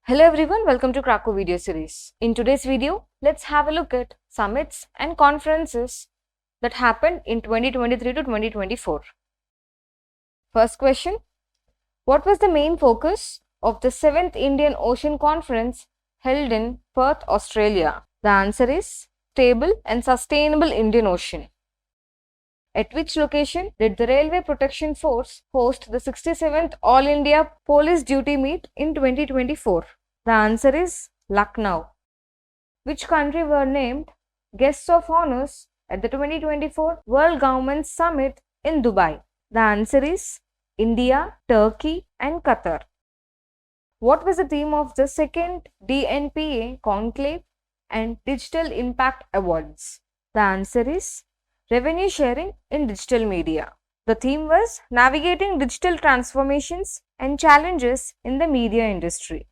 Hello everyone, welcome to Cracku video series. In today's video, let's have a look at summits and conferences that happened in 2023 to 2024. First question, what was the main focus of the 7th Indian Ocean Conference held in Perth, Australia? The answer is stable and sustainable Indian Ocean. At which location did the Railway Protection Force host the 67th All India Police Duty Meet in 2024? The answer is Lucknow. Which country were named guests of honors at the 2024 World Government Summit in Dubai? The answer is India, Turkey and Qatar. What was the theme of the second DNPA Conclave and Digital Impact Awards? The answer is Revenue Sharing in Digital Media. The theme was Navigating Digital Transformations and Challenges in the Media Industry.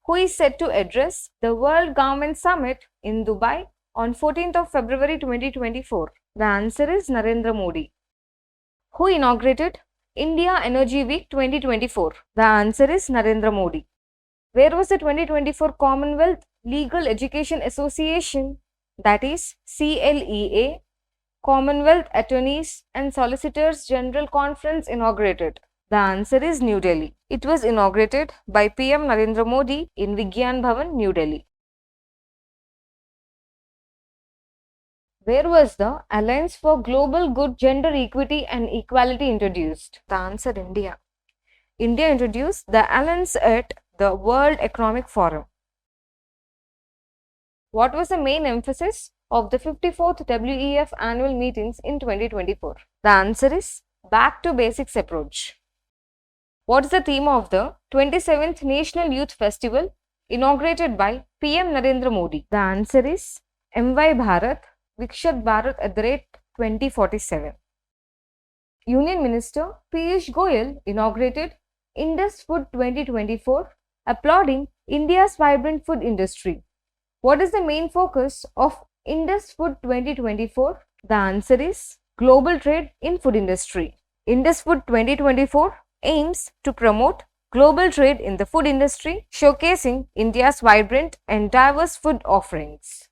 Who is set to address the World Government Summit in Dubai on 14th of February 2024? The answer is Narendra Modi. Who inaugurated India Energy Week 2024? The answer is Narendra Modi. Where was the 2024 Commonwealth Legal Education Association, that is CLEA, Commonwealth Attorneys and Solicitors General Conference inaugurated? The answer is New Delhi. It was inaugurated by PM Narendra Modi in Vigyan Bhavan, New Delhi. Where was the Alliance for Global Good, Gender Equity and Equality introduced? The answer, India. India introduced the Alliance at the World Economic Forum. What was the main emphasis of the 54th WEF annual meetings in 2024? The answer is Back to Basics approach. What is the theme of the 27th National Youth Festival inaugurated by PM Narendra Modi? The answer is MY Bharat, Vikshat Bharat at the rate 2047. Union Minister Piyush Goyal inaugurated Indus Food 2024, applauding India's vibrant food industry. What is the main focus of Indus Food 2024? The answer is Global Trade in Food Industry. Indus Food 2024 aims to promote global trade in the food industry, showcasing India's vibrant and diverse food offerings.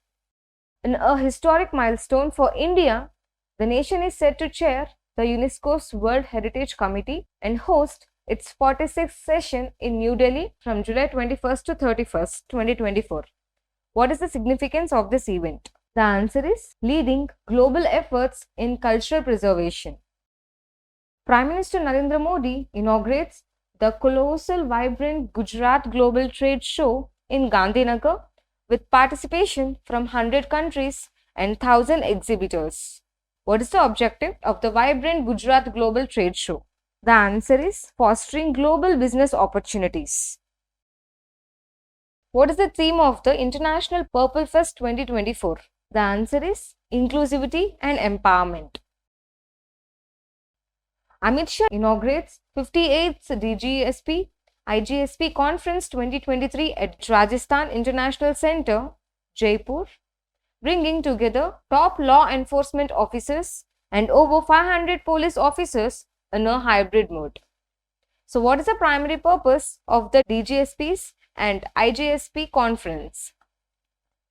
In a historic milestone for India, the nation is set to chair the UNESCO's World Heritage Committee and host its 46th session in New Delhi from July 21st to 31st, 2024. What is the significance of this event? The answer is leading global efforts in cultural preservation. Prime Minister Narendra Modi inaugurates the colossal vibrant Gujarat Global Trade Show in Gandhinagar with participation from 100 countries and 1,000 exhibitors. What is the objective of the vibrant Gujarat Global Trade Show? The answer is fostering global business opportunities. What is the theme of the International Purple Fest 2024? The answer is Inclusivity and Empowerment. Amit Shah inaugurates 58th DGSP IGSP Conference 2023 at Rajasthan International Centre, Jaipur, bringing together top law enforcement officers and over 500 police officers in a hybrid mode. So what is the primary purpose of the DGSPs and IGSP conference?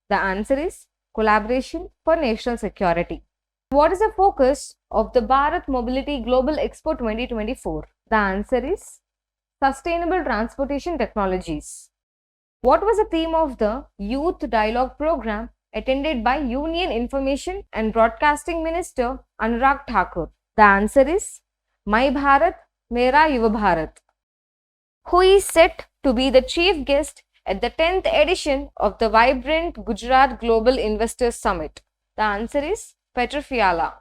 The answer is collaboration for national security. What is the focus of the Bharat Mobility Global Expo 2024? The answer is Sustainable Transportation Technologies. What was the theme of the Youth Dialogue Program attended by Union Information and Broadcasting Minister Anurag Thakur? The answer is My Bharat, Mera Yuva Bharat. Who is set to be the chief guest at the 10th edition of the vibrant Gujarat Global Investors Summit? The answer is Petr Fiala.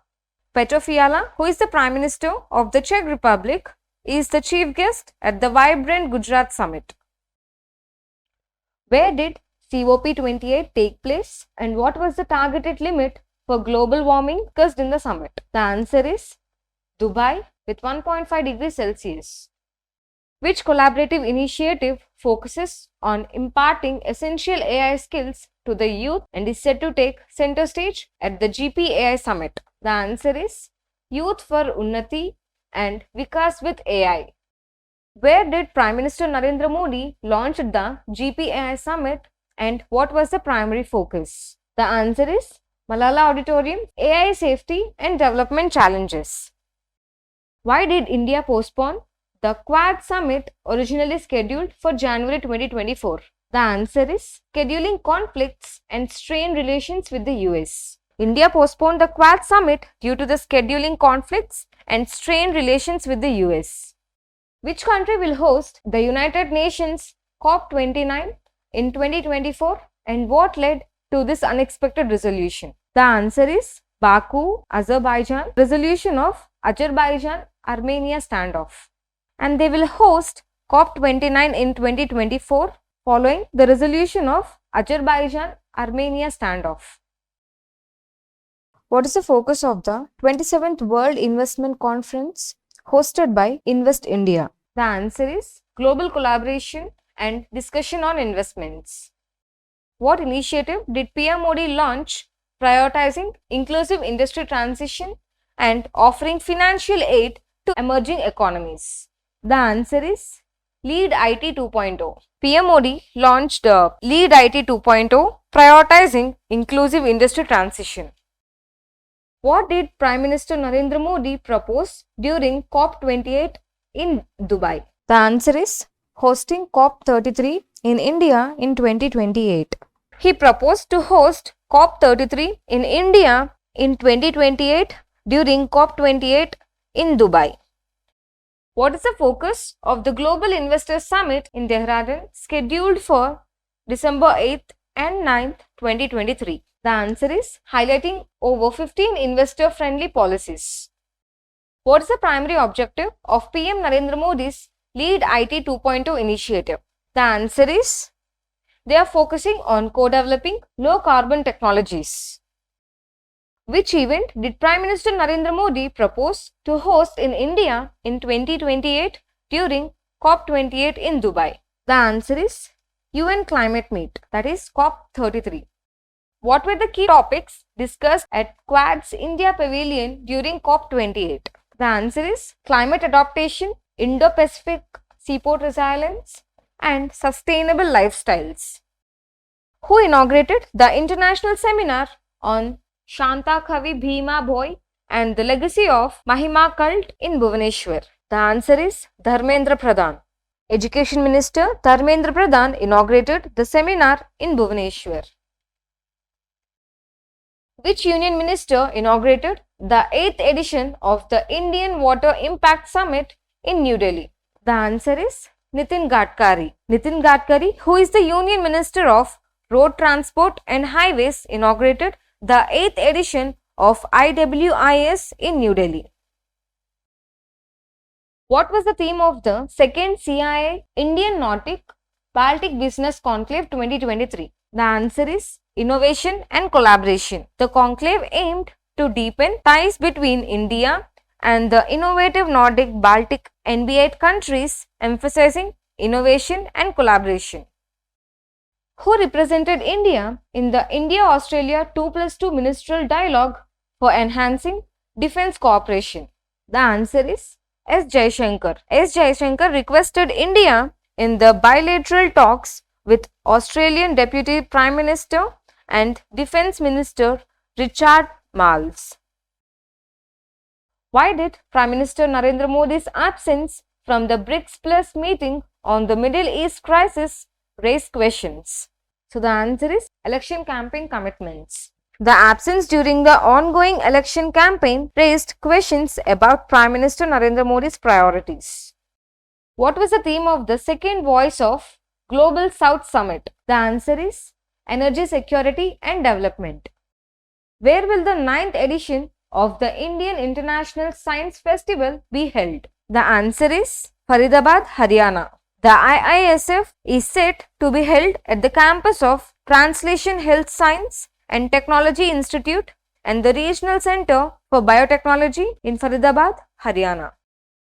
Petr Fiala, who is the Prime Minister of the Czech Republic, is the chief guest at the vibrant Gujarat Summit. Where did COP28 take place and what was the targeted limit for global warming discussed in the summit? The answer is Dubai with 1.5 degrees Celsius. Which collaborative initiative focuses on imparting essential AI skills to the youth and is set to take center stage at the GPAI Summit? The answer is Youth for Unnati and Vikas with AI. Where did Prime Minister Narendra Modi launch the GPAI Summit and what was the primary focus? The answer is Malala Auditorium, AI Safety and Development Challenges. Why did India postpone the Quad Summit originally scheduled for January 2024? The answer is scheduling conflicts and strained relations with the US. India postponed the Quad Summit due to the scheduling conflicts and strained relations with the US. Which country will host the United Nations COP29 in 2024 and what led to this unexpected resolution? The answer is Baku, Azerbaijan, resolution of Azerbaijan-Armenia standoff. And they will host COP29 in 2024 following the resolution of Azerbaijan-Armenia standoff. What is the focus of the 27th World Investment Conference hosted by Invest India? The answer is global collaboration and discussion on investments. What initiative did PM Modi launch prioritizing inclusive industry transition and offering financial aid to emerging economies? The answer is Lead IT 2.0. PM Modi launched Lead IT 2.0 prioritizing inclusive industry transition. What did Prime Minister Narendra Modi propose during COP28 in Dubai? The answer is hosting COP33 in India in 2028. He proposed to host COP33 in India in 2028 during COP28 in Dubai. What is the focus of the Global Investors Summit in Dehradun scheduled for December 8th and 9th, 2023? The answer is highlighting over 15 investor-friendly policies. What is the primary objective of PM Narendra Modi's Lead IT 2.0 initiative? The answer is they are focusing on co-developing low-carbon technologies. Which event did Prime Minister Narendra Modi propose to host in India in 2028 during COP28 in Dubai? The answer is UN Climate Meet, that is COP33. What were the key topics discussed at Quad's India Pavilion during COP28? The answer is climate adaptation, Indo-Pacific seaport resilience, and sustainable lifestyles. Who inaugurated the international seminar on Shanta Kavi Bhima Bhoi and the legacy of Mahima cult in Bhubaneswar? The answer is Dharmendra Pradhan. Education Minister Dharmendra Pradhan inaugurated the seminar in Bhubaneswar. Which Union Minister inaugurated the 8th edition of the Indian Water Impact Summit in New Delhi? The answer is Nitin Gadkari. Nitin Gadkari, who is the Union Minister of Road Transport and Highways, inaugurated the 8th edition of IWIS in New Delhi. What was the theme of the second CIA Indian Nordic Baltic Business Conclave 2023? The answer is Innovation and Collaboration. The conclave aimed to deepen ties between India and the innovative Nordic Baltic MBA countries, emphasizing innovation and collaboration. Who represented India in the India-Australia 2+2 ministerial dialogue for enhancing defense cooperation? The answer is S. Jaishankar. S. Jaishankar requested India in the bilateral talks with Australian Deputy Prime Minister and Defence Minister Richard Marles. Why did Prime Minister Narendra Modi's absence from the BRICS Plus meeting on the Middle East crisis raise questions? So the answer is election campaign commitments. The absence during the ongoing election campaign raised questions about Prime Minister Narendra Modi's priorities. What was the theme of the second Voice of Global South Summit? The answer is Energy Security and Development. Where will the 9th edition of the Indian International Science Festival be held? The answer is Faridabad, Haryana. The IISF is set to be held at the campus of Translation Health Science and Technology Institute and the Regional Centre for Biotechnology in Faridabad, Haryana.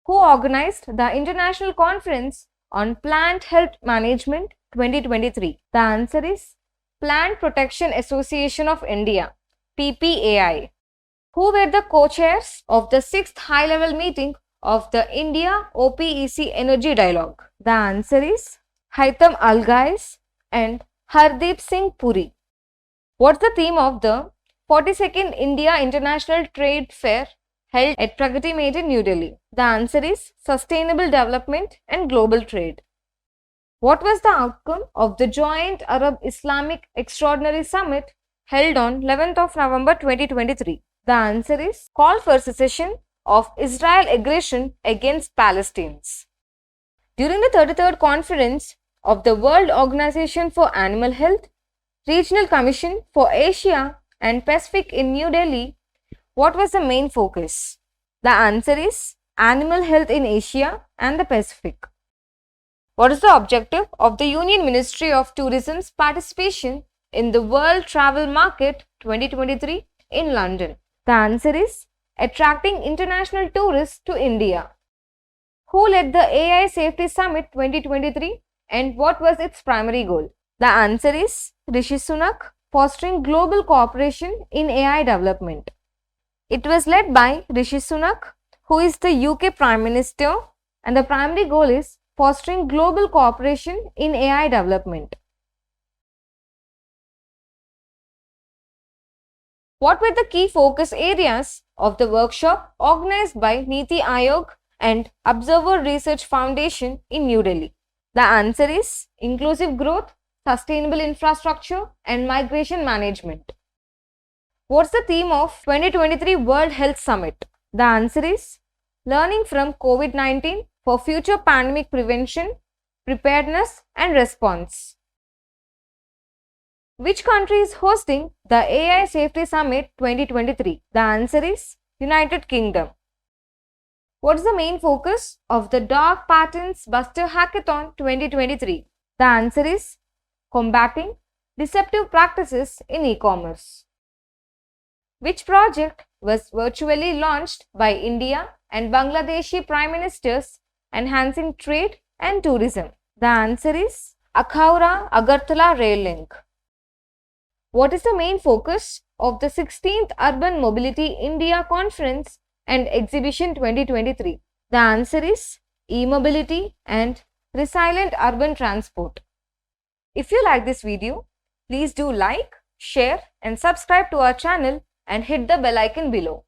Who organized the International Conference on Plant Health Management 2023? The answer is Plant Protection Association of India, PPAI. Who were the co-chairs of the 6th high-level meeting of the India OPEC Energy Dialogue? The answer is Haitham Alghais and Hardeep Singh Puri. What's the theme of the 42nd India International Trade Fair held at Pragati Major, New Delhi? The answer is Sustainable Development and Global Trade. What was the outcome of the Joint Arab Islamic Extraordinary Summit held on 11th of November 2023? The answer is Call for Cessation of Israel Aggression against Palestinians. During the 33rd Conference of the World Organization for Animal Health, Regional Commission for Asia and Pacific in New Delhi, what was the main focus? The answer is Animal Health in Asia and the Pacific. What is the objective of the Union Ministry of Tourism's participation in the World Travel Market 2023 in London? The answer is Attracting international tourists to India. Who led the AI Safety Summit 2023 and what was its primary goal? The answer is Rishi Sunak, fostering global cooperation in AI development. It was led by Rishi Sunak, who is the UK Prime Minister, and the primary goal is fostering global cooperation in AI development. What were the key focus areas of the workshop organized by Niti Aayog and Observer Research Foundation in New Delhi? The answer is Inclusive Growth, Sustainable Infrastructure and Migration Management. What's the theme of 2023 World Health Summit? The answer is Learning from COVID-19 for future pandemic prevention, preparedness and response. Which country is hosting the AI Safety Summit 2023? The answer is United Kingdom. What is the main focus of the Dark Patterns Buster Hackathon 2023? The answer is Combating Deceptive Practices in E-commerce. Which project was virtually launched by India and Bangladeshi Prime Ministers enhancing trade and tourism? The answer is Akhaura Agartala Rail Link. What is the main focus of the 16th Urban Mobility India Conference and Exhibition 2023? The answer is E-mobility and resilient urban transport. If you like this video, please do like, share and subscribe to our channel and hit the bell icon below.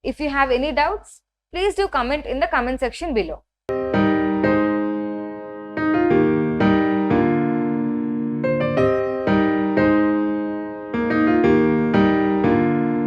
If you have any doubts, please do comment in the comment section below.